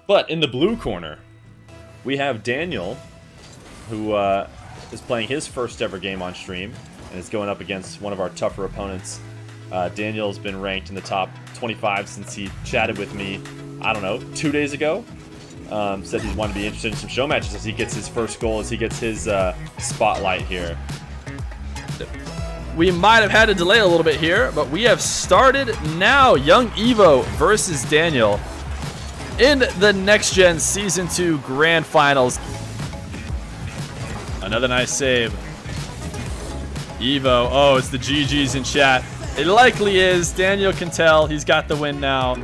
But in the blue corner, we have Daniel, who is playing his first ever game on stream and is going up against one of our tougher opponents. Daniel's been ranked in the top 25 since he chatted with me, I don't know, 2 days ago. Said he wanted to be interested in some show matches as he gets his first goal, as he gets his spotlight here. We might have had to delay a little bit here, but we have started now. Young Evo versus Daniel in the Next Gen Season 2 Grand Finals. Another nice save. Evo, oh, it's the GGs in chat. It likely is. Daniel can tell he's got the win now.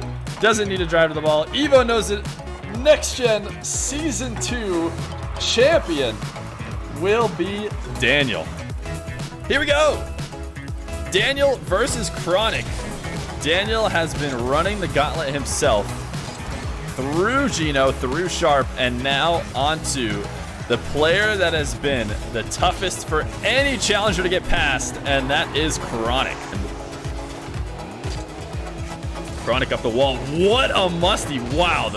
Doesn't need to drive to the ball. Evo knows it. Next Gen Season 2 champion will be Daniel. Here we go. Daniel versus Chronic. Daniel has been running the gauntlet himself through Gino, through Sharp, and now onto the player that has been the toughest for any challenger to get past, and that is Chronic. Chronic up the wall. What a musty. Wow.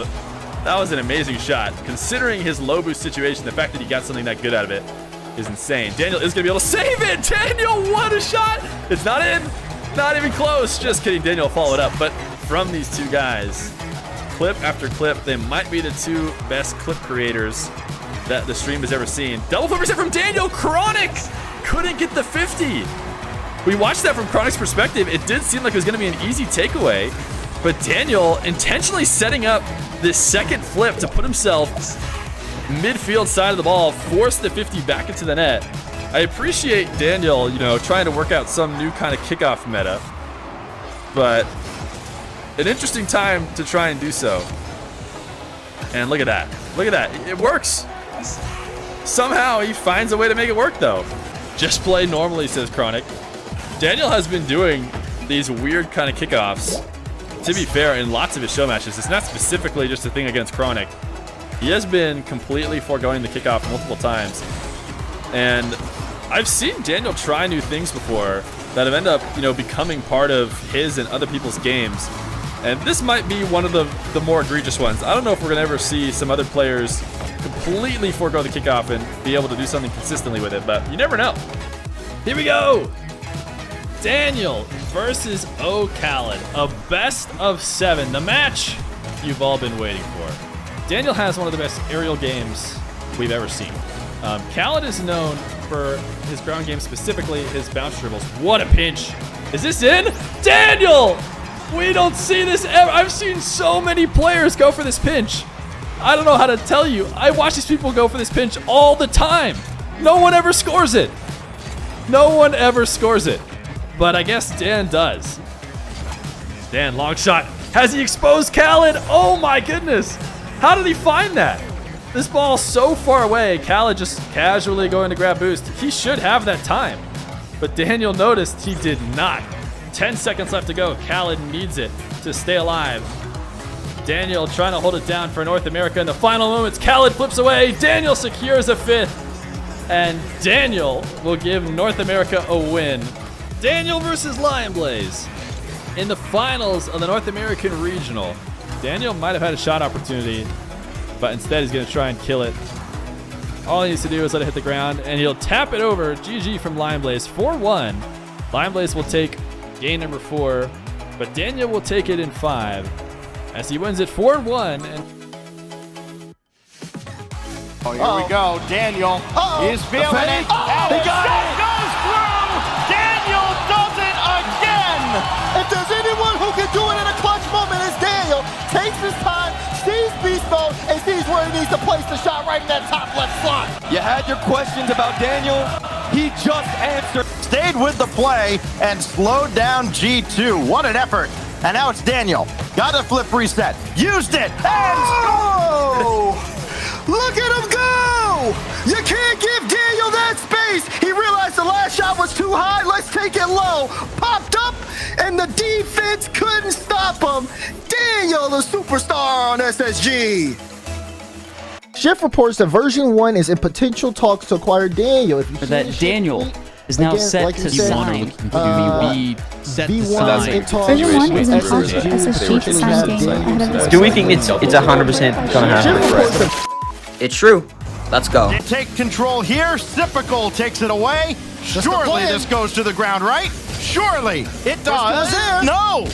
That was an amazing shot. Considering his low boost situation, the fact that he got something that good out of it is insane. Daniel is going to be able to save it. Daniel, what a shot. It's not in. Not even close. Just kidding. Daniel followed up. But from these two guys, clip after clip, they might be the two best clip creators that the stream has ever seen. Double flip reset from Daniel. Chronic couldn't get the 50. We watched that from Chronic's perspective. It did seem like it was going to be an easy takeaway, but Daniel intentionally setting up this second flip to put himself midfield side of the ball, force the 50 back into the net. I appreciate Daniel, trying to work out some new kind of kickoff meta, but an interesting time to try and do so. And look at that. Look at that. It works. Somehow he finds a way to make it work, though. Just play normally, says Chronic. Daniel has been doing these weird kind of kickoffs, to be fair, in lots of his show matches. It's not specifically just a thing against Chronic. He has been completely foregoing the kickoff multiple times. And I've seen Daniel try new things before that have ended up, becoming part of his and other people's games. And this might be one of the more egregious ones. I don't know if we're going to ever see some other players completely forego the kickoff and be able to do something consistently with it, but you never know. Here we go. Daniel versus Khaled, a best of 7. The match you've all been waiting for. Daniel has one of the best aerial games we've ever seen. Khaled is known for his ground game, specifically his bounce dribbles. What a pinch. Is this in? Daniel! We don't see this ever. I've seen so many players go for this pinch. I don't know how to tell you. I watch these people go for this pinch all the time. No one ever scores it. No one ever scores it. But I guess Dan does. Dan, long shot. Has he exposed Khaled? Oh my goodness. How did he find that? This ball's so far away. Khaled just casually going to grab boost. He should have that time. But Daniel noticed he did not. 10 seconds left to go. Khaled needs it to stay alive. Daniel trying to hold it down for North America in the final moments. Khaled flips away. Daniel secures a 5th. And Daniel will give North America a win. Daniel versus Lion Blaze in the finals of the North American Regional. Daniel might have had a shot opportunity, but instead he's going to try and kill it. All he needs to do is let it hit the ground, and he'll tap it over. GG from Lion Blaze, 4-1. Lion Blaze will take game number 4, but Daniel will take it in 5 as he wins it 4-1. Oh, here we go. Daniel is feeling it. He got it. Goes through. Daniel does it again. If there's anyone who can do it in a clutch moment, it's Daniel. Takes his time, sees beast mode, and sees where he needs to place the shot right in that top left slot. You had your questions about Daniel. He just answered. Stayed with the play and slowed down G2. What an effort. And now it's Daniel. Got a flip reset. Used it. And look at him go! You can't give Daniel that space. He realized the last shot was too high. Let's take it low. Popped up, and the defense couldn't stop him. Daniel, the superstar on SSG. Shift reports that version 1 is in potential talks to acquire Daniel. If you that Daniel is now Again, set like to you said, sign V set to V1 sign. in talks Version 1 with is in talks with SSG. SSG to sign Daniel ahead of this. Do we think it's 100% gonna happen? It's true. Let's go. They take control here. Sipical takes it away. Surely this goes to the ground, right? Surely it does. No.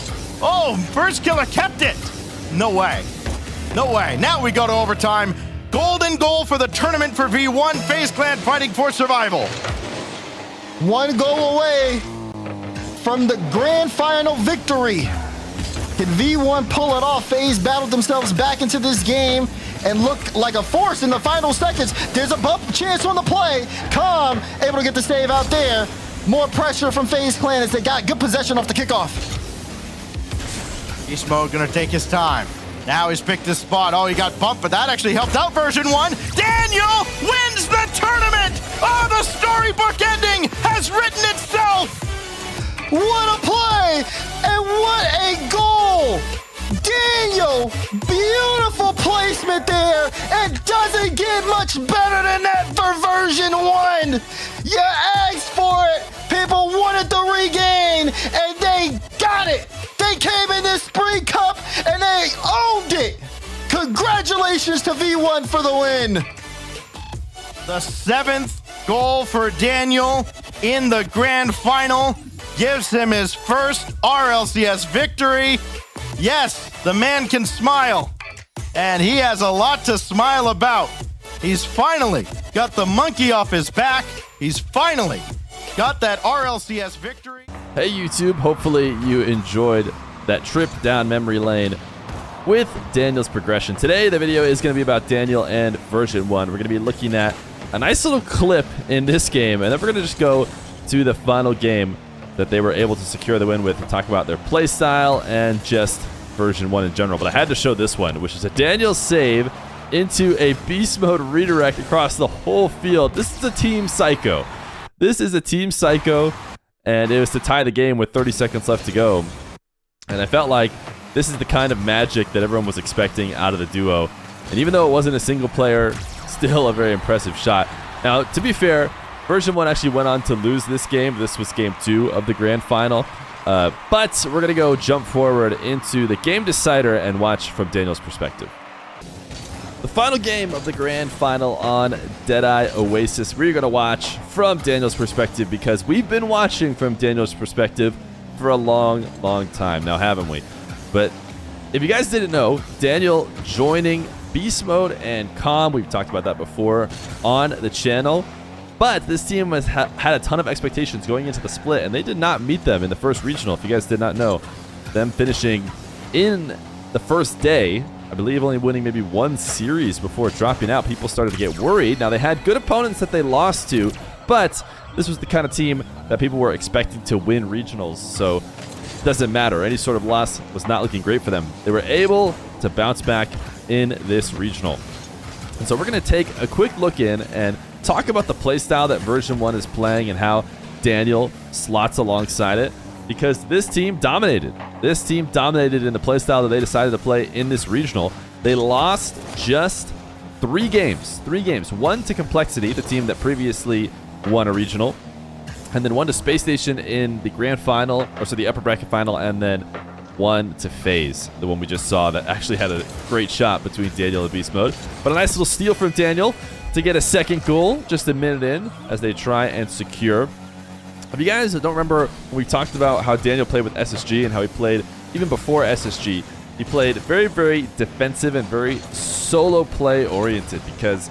Oh, First Killer kept it. No way. No way. Now we go to overtime. Golden goal for the tournament for V1. FaZe Clan fighting for survival. One goal away from the grand final victory. Can V1 pull it off? FaZe battled themselves back into this game and look like a force in the final seconds. There's a bump chance on the play. Calm able to get the save out there. More pressure from FaZe Clan as they got good possession off the kickoff. Beast Mode gonna take his time. Now he's picked his spot. Oh, he got bumped, but that actually helped out version 1. Daniel wins the tournament! Oh, the storybook ending has written itself! What a play! And what a goal! Daniel, beautiful placement there. It doesn't get much better than that for version 1. You asked for it. People wanted to regain, and they got it. They came in this Spring Cup, and they owned it. Congratulations to V1 for the win. The 7th goal for Daniel in the grand final gives him his first RLCS victory. Yes, the man can smile, and he has a lot to smile about. He's finally got the monkey off his back. He's finally got that RLCS victory. Hey YouTube, hopefully you enjoyed that trip down memory lane with Daniel's progression. Today the video is going to be about Daniel and version 1. We're going to be looking at a nice little clip in this game, and then we're going to just go to the final game that they were able to secure the win with and talk about their play style and just version 1 in general. But I had to show this one, which is a Daniel save into a beast mode redirect across the whole field. This is a team psycho. This is a team psycho, and it was to tie the game with 30 seconds left to go. And I felt like this is the kind of magic that everyone was expecting out of the duo. And even though it wasn't a single player, still a very impressive shot. Now, to be fair, version 1 actually went on to lose this game. This was game 2 of the grand final. But we're going to go jump forward into the game decider and watch from Daniel's perspective. The final game of the grand final on Deadeye Oasis, we're going to watch from Daniel's perspective because we've been watching from Daniel's perspective for a long, long time now, haven't we? But if you guys didn't know, Daniel joining Beast Mode and Calm, we've talked about that before on the channel. But this team has had a ton of expectations going into the split, and they did not meet them in the first regional. If you guys did not know, them finishing in the first day, I believe only winning maybe one series before dropping out, people started to get worried. Now, they had good opponents that they lost to, but this was the kind of team that people were expecting to win regionals, so it doesn't matter. Any sort of loss was not looking great for them. They were able to bounce back in this regional. And so we're going to take a quick look in and talk about the playstyle that version 1 is playing and how Daniel slots alongside it, because this team dominated. This team dominated in the playstyle that they decided to play in this regional. They lost just 3 games. 3 games. One to Complexity, the team that previously won a regional, and then one to Space Station in the grand final, or so the upper bracket final, and then one to FaZe, the one we just saw that actually had a great shot between Daniel and Beast Mode. But a nice little steal from Daniel to get a second goal just a minute in as they try and secure. If you guys don't remember, when we talked about how Daniel played with SSG and how he played even before SSG, he played very, very defensive and very solo play oriented, because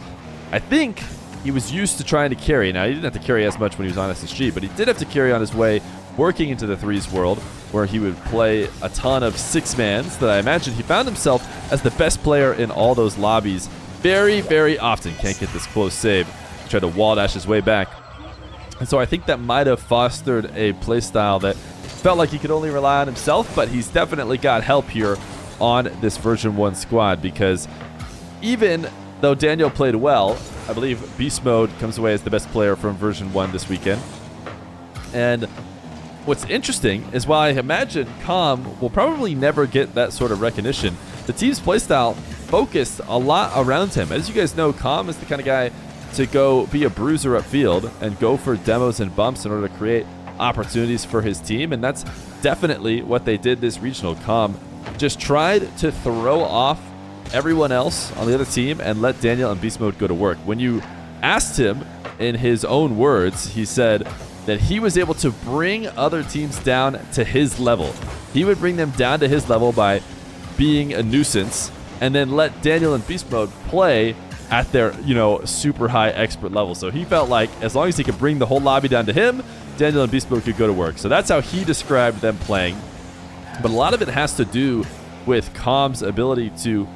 I think he was used to trying to carry. Now, he didn't have to carry as much when he was on SSG, but he did have to carry on his way working into the threes world, where he would play a ton of 6-mans that I imagine he found himself as the best player in all those lobbies very, very often. Can't get this close save. Tried to wall dash his way back. And so I think that might have fostered a playstyle that felt like he could only rely on himself, but he's definitely got help here on this version 1 squad, because even though Daniel played well, I believe Beast Mode comes away as the best player from version 1 this weekend. And what's interesting is, while I imagine Calm will probably never get that sort of recognition, the team's playstyle focused a lot around him. As you guys know, Calm is the kind of guy to go be a bruiser upfield and go for demos and bumps in order to create opportunities for his team, and that's definitely what they did this regional. Com just tried to throw off everyone else on the other team and let Daniel and Beast Mode go to work. When you asked him, in his own words, he said that he was able to bring other teams down to his level. He would bring them down to his level by being a nuisance and then let Daniel and Beast Mode play at their, super high expert level. So he felt like as long as he could bring the whole lobby down to him, Daniel and Beast Mode could go to work. So that's how he described them playing. But a lot of it has to do with Com's ability to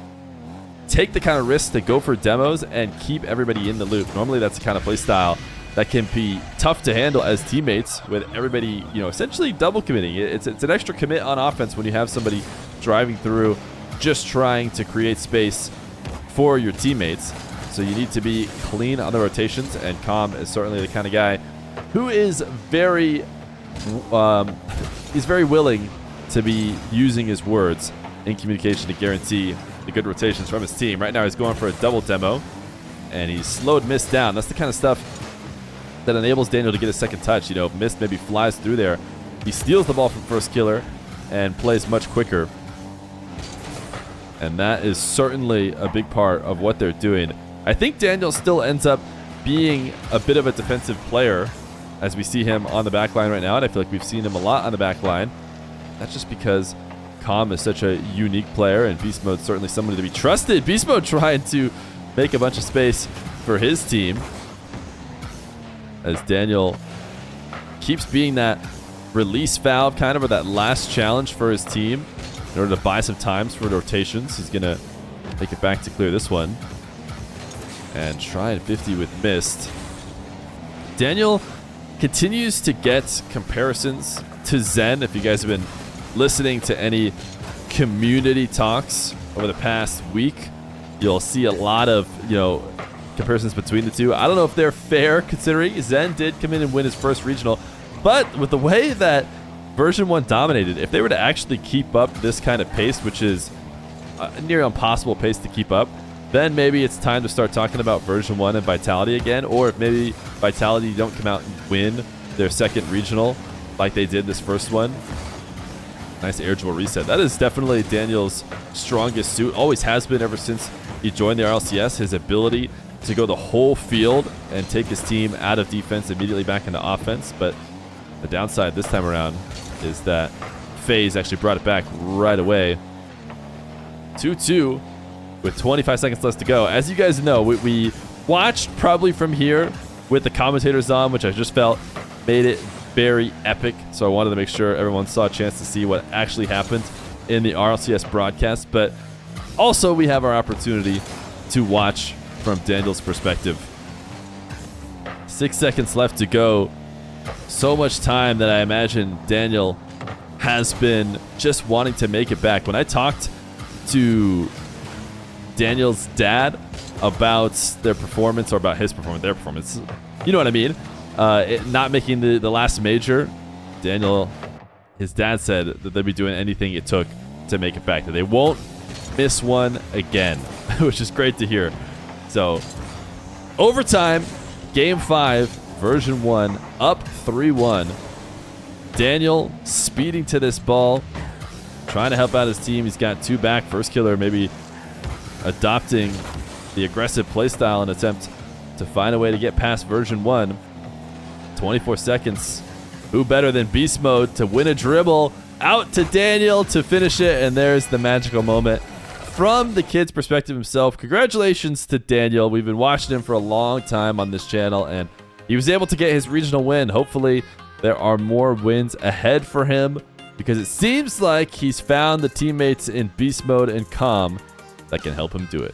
take the kind of risks to go for demos and keep everybody in the loop. Normally that's the kind of play style that can be tough to handle as teammates, with everybody, essentially double committing. It's an extra commit on offense when you have somebody driving through just trying to create space for your teammates. So you need to be clean on the rotations, and Com is certainly the kind of guy who is very willing to be using his words in communication to guarantee the good rotations from his team. Right now he's going for a double demo, and he's slowed Mist down. That's the kind of stuff that enables Daniel to get a second touch. Mist maybe flies through there. He steals the ball from first killer and plays much quicker. And that is certainly a big part of what they're doing. I think Daniel still ends up being a bit of a defensive player, as we see him on the back line right now, and I feel like we've seen him a lot on the back line. That's just because Com is such a unique player, and Beast Mode's certainly somebody to be trusted. Beast Mode trying to make a bunch of space for his team, as Daniel keeps being that release valve kind of, or that last challenge for his team in order to buy some times for rotations. He's going to take it back to clear this one and try and 50 with Mist. Daniel continues to get comparisons to Zen. If you guys have been listening to any community talks over the past week, you'll see a lot of, comparisons between the two. I don't know if they're fair, considering Zen did come in and win his first regional, but with the way that version 1 dominated, if they were to actually keep up this kind of pace, which is a near impossible pace to keep up, then maybe it's time to start talking about version 1 and Vitality again, or if maybe Vitality don't come out and win their second regional like they did this first one. Nice air jewel reset. That is definitely Daniel's strongest suit. Always has been ever since he joined the RLCS. His ability to go the whole field and take his team out of defense immediately back into offense. But the downside this time around is that FaZe actually brought it back right away. 2-2 with 25 seconds left to go. As you guys know, we watched probably from here with the commentators on, which I just felt made it very epic. So I wanted to make sure everyone saw a chance to see what actually happened in the RLCS broadcast. But also we have our opportunity to watch from Daniel's perspective. 6 seconds left to go. So much time that I imagine Daniel has been just wanting to make it back. When I talked to Daniel's dad about their performance, or about his performance, their performance, you know what I mean? Not making the last major, Daniel, his dad said that they'd be doing anything it took to make it back, that they won't miss one again, which is great to hear. So, overtime, game 5, version 1, up 3-1. Daniel speeding to this ball, trying to help out his team. He's got 2 back. First killer maybe adopting the aggressive playstyle in an attempt to find a way to get past version 1. 24 seconds. Who better than Beast Mode to win a dribble? Out to Daniel to finish it, and there's the magical moment from the kid's perspective himself. Congratulations to Daniel. We've been watching him for a long time on this channel, and he was able to get his regional win. Hopefully there are more wins ahead for him, because it seems like he's found the teammates in Beast Mode and Com that can help him do it.